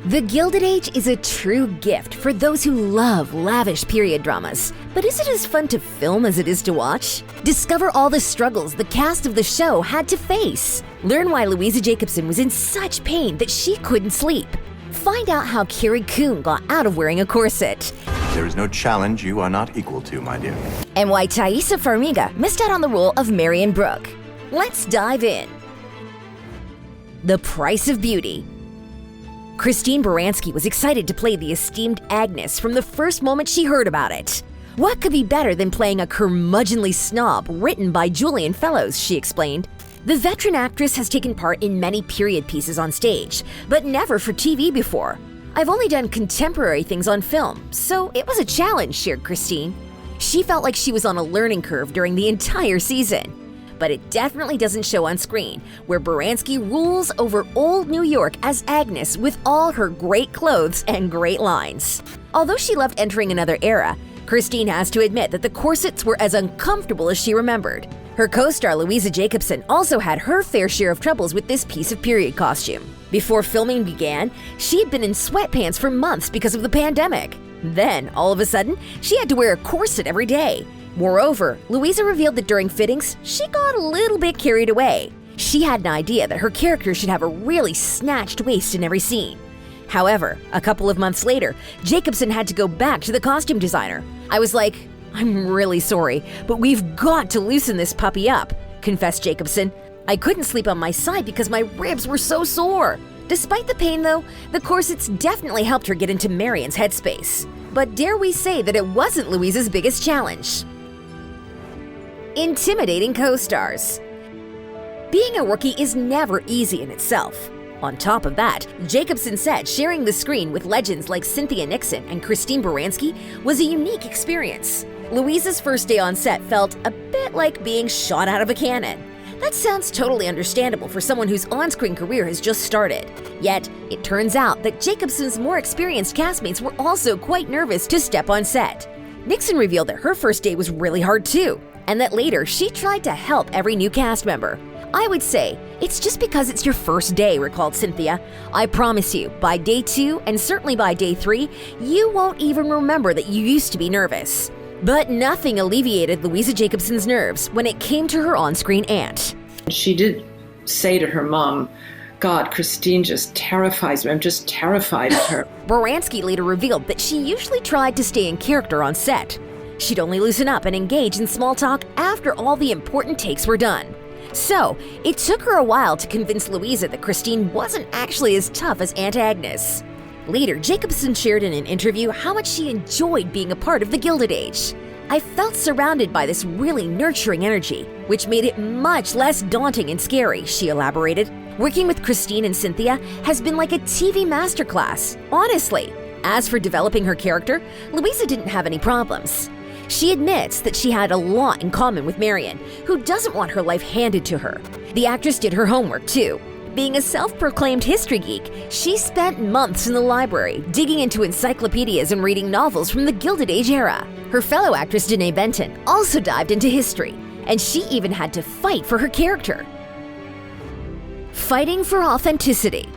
The Gilded Age is a true gift for those who love lavish period dramas. But is it as fun to film as it is to watch? Discover all the struggles the cast of the show had to face. Learn why Louise Jacobson was in such pain that she couldn't sleep. Find out how Carrie Coon got out of wearing a corset. There is no challenge you are not equal to, my dear. And why Taisa Farmiga missed out on the role of Marian Brook. Let's dive in. The Price of Beauty. Christine Baranski was excited to play the esteemed Agnes from the first moment she heard about it. What could be better than playing a curmudgeonly snob written by Julian Fellowes, she explained. The veteran actress has taken part in many period pieces on stage, but never for TV before. I've only done contemporary things on film, so it was a challenge, shared Christine. She felt like she was on a learning curve during the entire season. But it definitely doesn't show on screen, where Baranski rules over old New York as Agnes with all her great clothes and great lines. Although she loved entering another era, Christine has to admit that the corsets were as uncomfortable as she remembered. Her co-star Louise Jacobson also had her fair share of troubles with this piece of period costume. Before filming began, she had been in sweatpants for months because of the pandemic. Then, all of a sudden, she had to wear a corset every day. Moreover, Louisa revealed that during fittings, she got a little bit carried away. She had an idea that her character should have a really snatched waist in every scene. However, a couple of months later, Jacobson had to go back to the costume designer. I was like, "I'm really sorry, but we've got to loosen this puppy up," confessed Jacobson. "I couldn't sleep on my side because my ribs were so sore." Despite the pain though, the corsets definitely helped her get into Marian's headspace. But dare we say that it wasn't Louise's biggest challenge. Intimidating co-stars. Being a rookie is never easy in itself. On top of that, Jacobson said sharing the screen with legends like Cynthia Nixon and Christine Baranski was a unique experience. Louise's first day on set felt a bit like being shot out of a cannon. That sounds totally understandable for someone whose on-screen career has just started. Yet, it turns out that Jacobson's more experienced castmates were also quite nervous to step on set. Nixon revealed that her first day was really hard too, and that later she tried to help every new cast member. "I would say, it's just because it's your first day," recalled Cynthia. "I promise you, by day 2 and certainly by day 3, you won't even remember that you used to be nervous." But nothing alleviated Louise Jacobson's nerves when it came to her on-screen aunt. She did say to her mom, "God, Christine just terrifies me. I'm just terrified of her." Baranski later revealed that she usually tried to stay in character on set. She'd only loosen up and engage in small talk after all the important takes were done. So, it took her a while to convince Louisa that Christine wasn't actually as tough as Aunt Agnes. Later, Jacobson shared in an interview how much she enjoyed being a part of the Gilded Age. "I felt surrounded by this really nurturing energy, which made it much less daunting and scary," she elaborated. "Working with Christine and Cynthia has been like a TV masterclass, honestly." As for developing her character, Louisa didn't have any problems. She admits that she had a lot in common with Marian, who doesn't want her life handed to her. The actress did her homework too. Being a self-proclaimed history geek, she spent months in the library, digging into encyclopedias and reading novels from the Gilded Age era. Her fellow actress Dene Benton also dived into history, and she even had to fight for her character. Fighting for authenticity.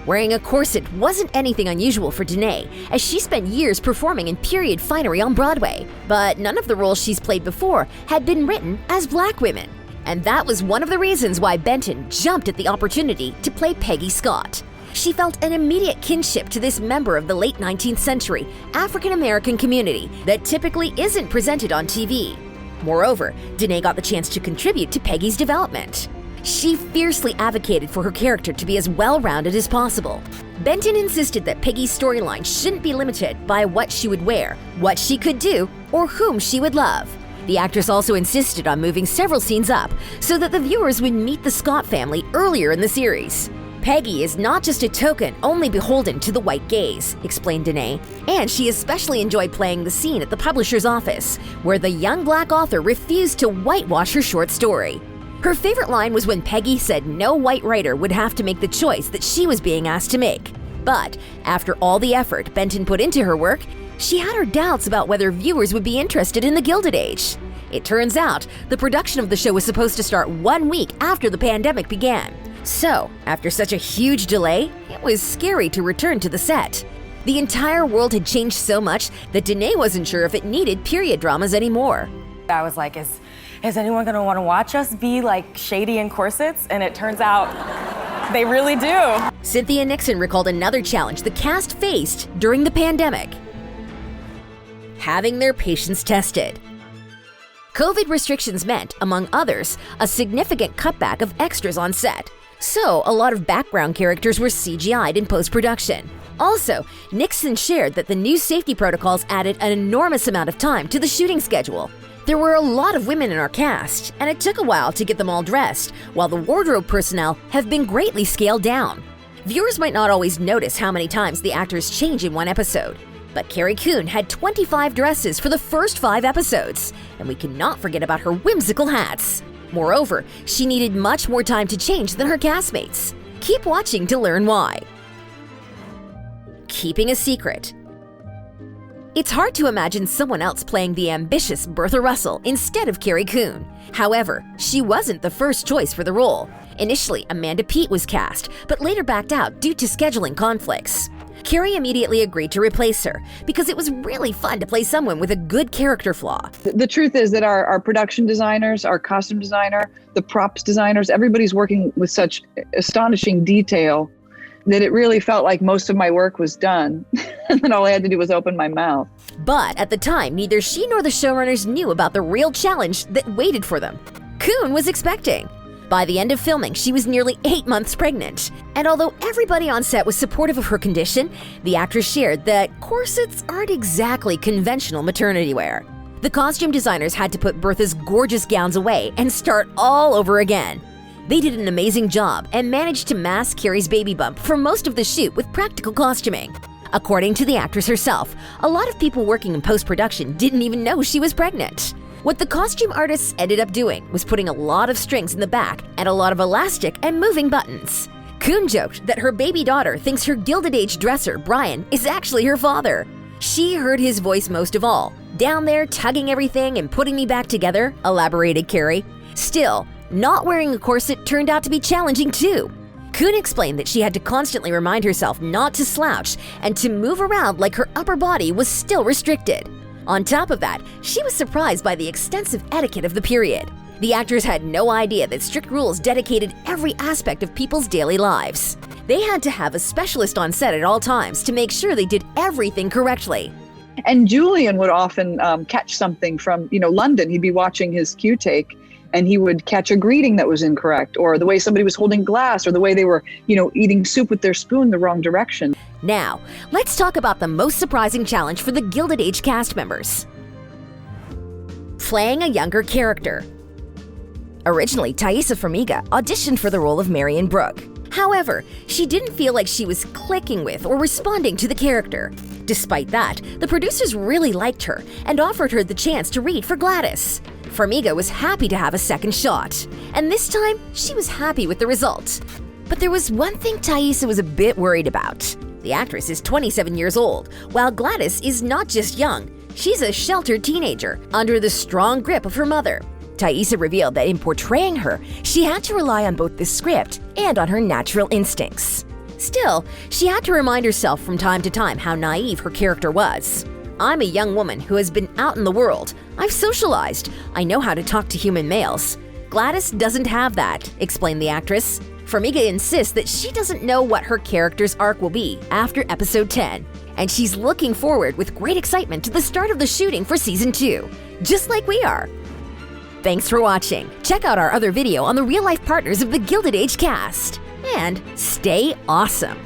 Wearing a corset wasn't anything unusual for Dene, as she spent years performing in period finery on Broadway. But none of the roles she's played before had been written as Black women. And that was one of the reasons why Benton jumped at the opportunity to play Peggy Scott. She felt an immediate kinship to this member of the late 19th century African-American community that typically isn't presented on TV. Moreover, Dene got the chance to contribute to Peggy's development. She fiercely advocated for her character to be as well-rounded as possible. Benton insisted that Peggy's storyline shouldn't be limited by what she would wear, what she could do, or whom she would love. The actress also insisted on moving several scenes up so that the viewers would meet the Scott family earlier in the series. "Peggy is not just a token only beholden to the white gaze," explained Dene, and she especially enjoyed playing the scene at the publisher's office, where the young Black author refused to whitewash her short story. Her favorite line was when Peggy said no white writer would have to make the choice that she was being asked to make. But after all the effort Benton put into her work, she had her doubts about whether viewers would be interested in the Gilded Age. It turns out the production of the show was supposed to start 1 week after the pandemic began. So, after such a huge delay, it was scary to return to the set. The entire world had changed so much that Dene wasn't sure if it needed period dramas anymore. I was like, is anyone gonna wanna watch us be like shady in corsets? And it turns out they really do. Cynthia Nixon recalled another challenge the cast faced during the pandemic: having their patience tested. COVID restrictions meant, among others, a significant cutback of extras on set. So, a lot of background characters were CGI'd in post-production. Also, Nixon shared that the new safety protocols added an enormous amount of time to the shooting schedule. There were a lot of women in our cast, and it took a while to get them all dressed, while the wardrobe personnel have been greatly scaled down. Viewers might not always notice how many times the actors change in one episode, but Carrie Coon had 25 dresses for the first 5 episodes, and we cannot forget about her whimsical hats. Moreover, she needed much more time to change than her castmates. Keep watching to learn why. Keeping a secret. It's hard to imagine someone else playing the ambitious Bertha Russell instead of Carrie Coon. However, she wasn't the first choice for the role. Initially, Amanda Peet was cast, but later backed out due to scheduling conflicts. Carrie immediately agreed to replace her because it was really fun to play someone with a good character flaw. The truth is that our production designers, our costume designer, the props designers, everybody's working with such astonishing detail that it really felt like most of my work was done. And then all I had to do was open my mouth. But at the time, neither she nor the showrunners knew about the real challenge that waited for them. Coon was expecting. By the end of filming, she was nearly 8 months pregnant. And although everybody on set was supportive of her condition, the actress shared that corsets aren't exactly conventional maternity wear. The costume designers had to put Bertha's gorgeous gowns away and start all over again. They did an amazing job and managed to mask Carrie's baby bump for most of the shoot with practical costuming. According to the actress herself, a lot of people working in post-production didn't even know she was pregnant. What the costume artists ended up doing was putting a lot of strings in the back and a lot of elastic and moving buttons. Coon joked that her baby daughter thinks her Gilded Age dresser, Brian, is actually her father. She heard his voice most of all, down there tugging everything and putting me back together, elaborated Carrie. Still, not wearing a corset turned out to be challenging too. Coon explained that she had to constantly remind herself not to slouch and to move around like her upper body was still restricted. On top of that, she was surprised by the extensive etiquette of the period. The actors had no idea that strict rules dedicated every aspect of people's daily lives. They had to have a specialist on set at all times to make sure they did everything correctly. And Julian would often catch something from, London. He'd be watching his Q take and he would catch a greeting that was incorrect, or the way somebody was holding glass, or the way they were, eating soup with their spoon the wrong direction. Now, let's talk about the most surprising challenge for the Gilded Age cast members. Playing a younger character. Originally, Taisa Farmiga auditioned for the role of Marian Brook. However, she didn't feel like she was clicking with or responding to the character. Despite that, the producers really liked her and offered her the chance to read for Gladys. Farmiga was happy to have a second shot, and this time, she was happy with the result. But there was one thing Taisa was a bit worried about. The actress is 27 years old, while Gladys is not just young, she's a sheltered teenager under the strong grip of her mother. Taisa revealed that in portraying her, she had to rely on both the script and on her natural instincts. Still, she had to remind herself from time to time how naive her character was. I'm a young woman who has been out in the world. I've socialized. I know how to talk to human males. Gladys doesn't have that, explained the actress. Farmiga insists that she doesn't know what her character's arc will be after episode 10, and she's looking forward with great excitement to the start of the shooting for season 2, just like we are. Thanks for watching. Check out our other video on the real-life partners of the Gilded Age cast. And stay awesome!